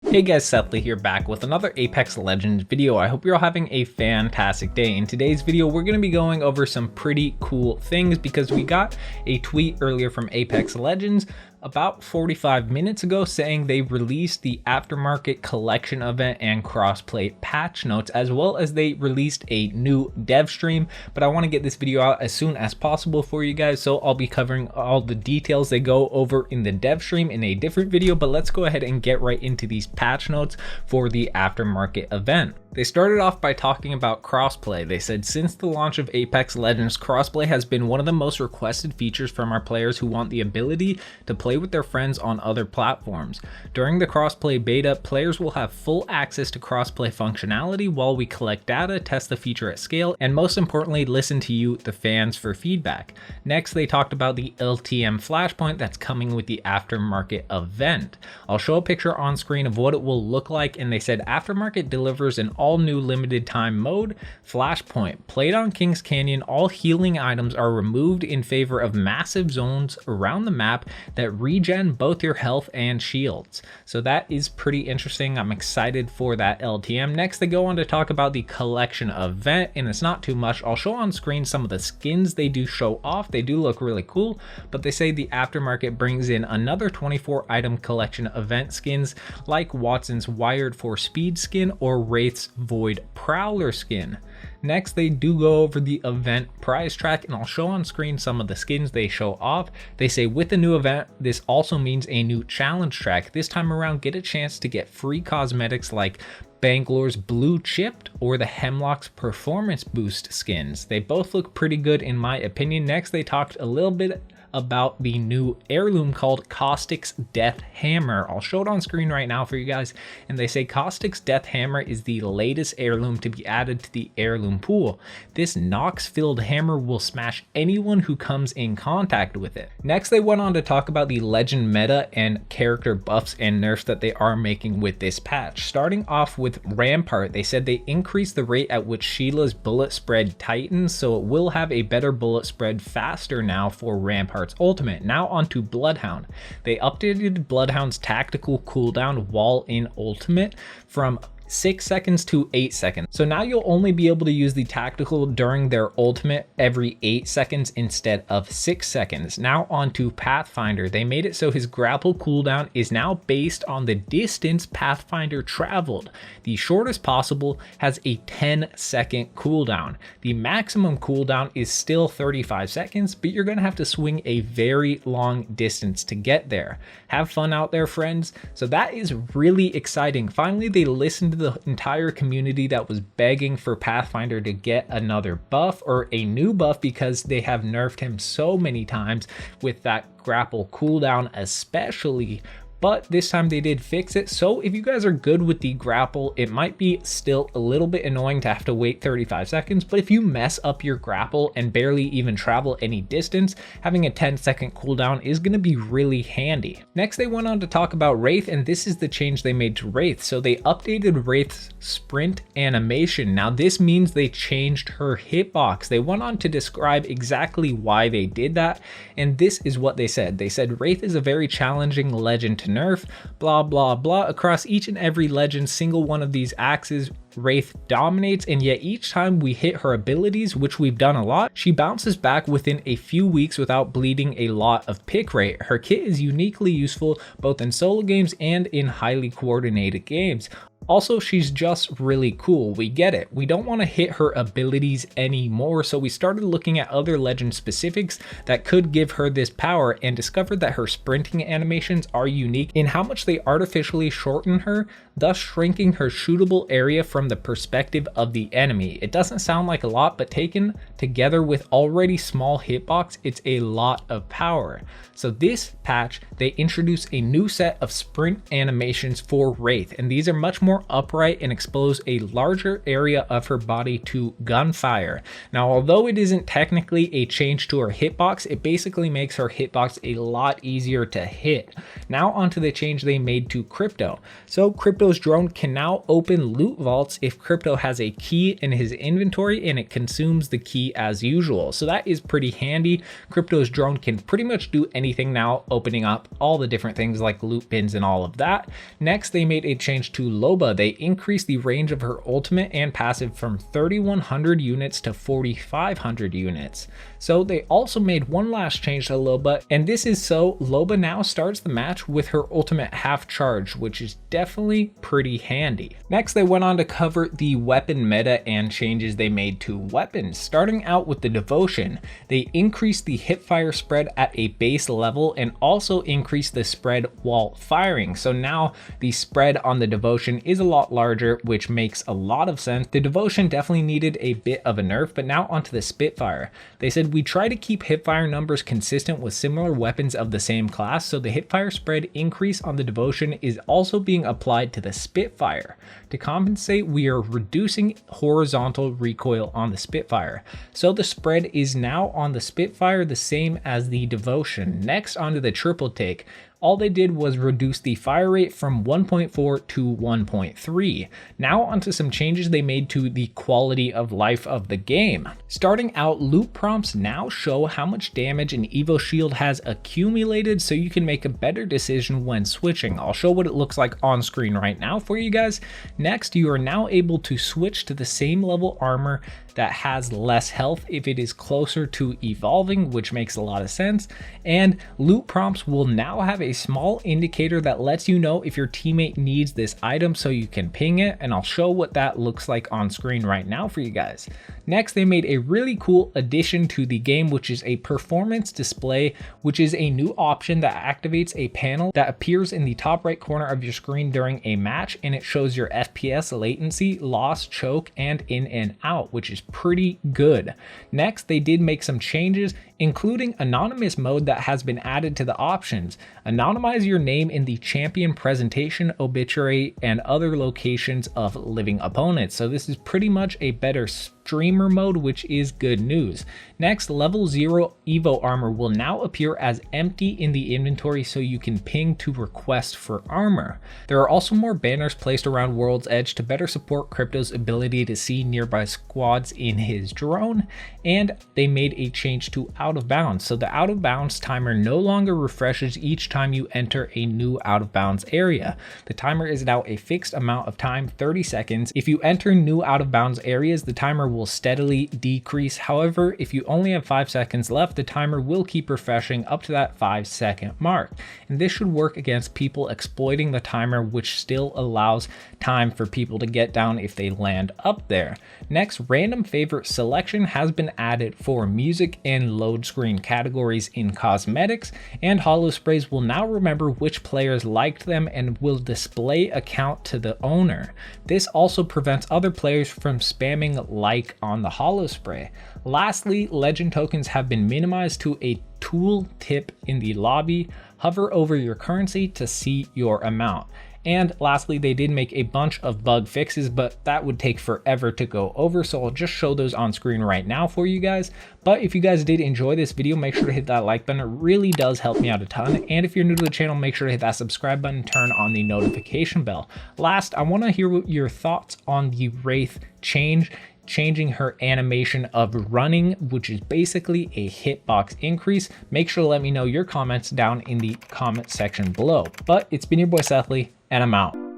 Hey guys, Sethly here, back with another Apex Legends video. I hope you're all having a fantastic day. In today's video, we're going to be going over some pretty cool things because we got a tweet earlier from Apex Legends about 45 minutes ago saying they released the aftermarket collection event and crossplay patch notes, as well as they released a new dev stream. But I want to get this video out as soon as possible for you guys, so I'll be covering all the details they go over in the dev stream in a different video. But let's go ahead and get right into these patch notes for the aftermarket event. They started off by talking about crossplay. They said, since the launch of Apex Legends, crossplay has been one of the most requested features from our players who want the ability to play with their friends on other platforms. During the crossplay beta, players will have full access to crossplay functionality while we collect data, test the feature at scale, and most importantly, listen to you, the fans, for feedback. Next, they talked about the LTM flashpoint that's coming with the aftermarket event. I'll show a picture on screen of what it will look like, and they said aftermarket delivers an all new limited time mode, Flashpoint. Played on Kings Canyon, all healing items are removed in favor of massive zones around the map that regen both your health and shields. So that is pretty interesting. I'm excited for that LTM. Next, they go on to talk about the collection event, and it's not too much. I'll show on screen some of the skins they do show off. They do look really cool, but they say the aftermarket brings in another 24 item collection event skins like Watson's Wired for Speed skin or Wraith's Void Prowler skin. Next, they do go over the event prize track, and I'll show on screen some of the skins they show off. They say with the new event, this also means a new challenge track. This time around, get a chance to get free cosmetics like Bangalore's Blue Chipped or the Hemlock's Performance Boost skins. They both look pretty good in my opinion. Next, they talked a little bit about the new heirloom called Caustic's Death Hammer. I'll show it on screen right now for you guys, and they say Caustic's Death Hammer is the latest heirloom to be added to the heirloom pool. This Nox-filled hammer will smash anyone who comes in contact with it. Next, they went on to talk about the legend meta and character buffs and nerfs that they are making with this patch. Starting off with Rampart, they said they increased the rate at which Sheila's bullet spread tightens, so it will have a better bullet spread faster now for Rampart ultimate. Now onto Bloodhound. They updated Bloodhound's tactical cooldown while in ultimate from 6 seconds to 8 seconds. So now you'll only be able to use the tactical during their ultimate every 8 seconds instead of 6 seconds. Now onto Pathfinder. They made it so his grapple cooldown is now based on the distance Pathfinder traveled. The shortest possible has a 10-second cooldown. The maximum cooldown is still 35 seconds, but you're gonna have to swing a very long distance to get there. Have fun out there, friends. So that is really exciting. Finally, they listened to the entire community that was begging for Pathfinder to get another buff or a new buff because they have nerfed him so many times with that grapple cooldown especially. But this time they did fix it. So if you guys are good with the grapple, it might be still a little bit annoying to have to wait 35 seconds. But if you mess up your grapple and barely even travel any distance, having a 10-second cooldown is going to be really handy. Next, they went on to talk about Wraith, and this is the change they made to Wraith. So they updated Wraith's sprint animation. Now this means they changed her hitbox. They went on to describe exactly why they did that. And this is what they said. They said Wraith is a very challenging legend to nerf, blah blah blah. Across each and every legend, single one of these axes, Wraith dominates, and yet each time we hit her abilities, which we've done a lot, she bounces back within a few weeks without bleeding a lot of pick rate. Her kit is uniquely useful both in solo games and in highly coordinated games. Also, she's just really cool. We get it. We don't want to hit her abilities anymore, so we started looking at other legend specifics that could give her this power and discovered that her sprinting animations are unique in how much they artificially shorten her, thus shrinking her shootable area from the perspective of the enemy. It doesn't sound like a lot, but taken together with already small hitbox, it's a lot of power. So this patch, they introduce a new set of sprint animations for Wraith, and these are much more more upright and expose a larger area of her body to gunfire. Now, although it isn't technically a change to her hitbox, it basically makes her hitbox a lot easier to hit. Now onto the change they made to Crypto. So Crypto's drone can now open loot vaults if Crypto has a key in his inventory and it consumes the key as usual. So that is pretty handy. Crypto's drone can pretty much do anything now, opening up all the different things like loot bins and all of that. Next, they made a change to Loba. They increased the range of her ultimate and passive from 3,100 units to 4,500 units. So they also made one last change to Loba, and this is so Loba now starts the match with her ultimate half charge, which is definitely pretty handy. Next, they went on to cover the weapon meta and changes they made to weapons. Starting out with the Devotion, they increased the hipfire spread at a base level and also increased the spread while firing. So now the spread on the Devotion is a lot larger, which makes a lot of sense. The Devotion definitely needed a bit of a nerf, but now onto the Spitfire. They said we try to keep hipfire numbers consistent with similar weapons of the same class, so the hipfire spread increase on the Devotion is also being applied to the Spitfire. To compensate, we are reducing horizontal recoil on the Spitfire. So the spread is now on the Spitfire the same as the Devotion. Next, onto the Triple Take. All they did was reduce the fire rate from 1.4 to 1.3. Now onto some changes they made to the quality of life of the game. Starting out, loot prompts now show how much damage an Evo shield has accumulated, so you can make a better decision when switching. I'll show what it looks like on screen right now for you guys. Next, you are now able to switch to the same level armor that has less health if it is closer to evolving, which makes a lot of sense. And loot prompts will now have a small indicator that lets you know if your teammate needs this item, so you can ping it, and I'll show what that looks like on screen right now for you guys. Next, they made a really cool addition to the game, which is a performance display, which is a new option that activates a panel that appears in the top right corner of your screen during a match, and it shows your FPS, latency, loss, choke, and in and out, which is pretty good. Next, they did make some changes, including anonymous mode that has been added to the options. Anonymize your name in the champion presentation, obituary, and other locations of living opponents. So this is pretty much a better streamer mode, which is good news. Next, level 0 Evo armor will now appear as empty in the inventory, so you can ping to request for armor. There are also more banners placed around World's Edge to better support Crypto's ability to see nearby squads in his drone, and they made a change to out of bounds. So the out of bounds timer no longer refreshes each time you enter a new out of bounds area. The timer is now a fixed amount of time, 30 seconds. If you enter new out of bounds areas, the timer will steadily decrease. However, if you only have 5 seconds left, the timer will keep refreshing up to that 5-second mark. And this should work against people exploiting the timer, which still allows time for people to get down if they land up there. Next, random favorite selection has been added for music and load screen categories in cosmetics, and holo sprays will now remember which players liked them and will display a count to the owner. This also prevents other players from spamming like on the holo spray. Lastly, legend tokens have been minimized to a tool tip in the lobby. Hover over your currency to see your amount. And lastly, they did make a bunch of bug fixes, but that would take forever to go over, so I'll just show those on screen right now for you guys. But if you guys did enjoy this video, make sure to hit that like button. It really does help me out a ton. And if you're new to the channel, make sure to hit that subscribe button, turn on the notification bell. Last, I want to hear your thoughts on the Wraith changing her animation of running, which is basically a hitbox increase. Make sure to let me know your comments down in the comment section below. But it's been your boy Sethly, and I'm out.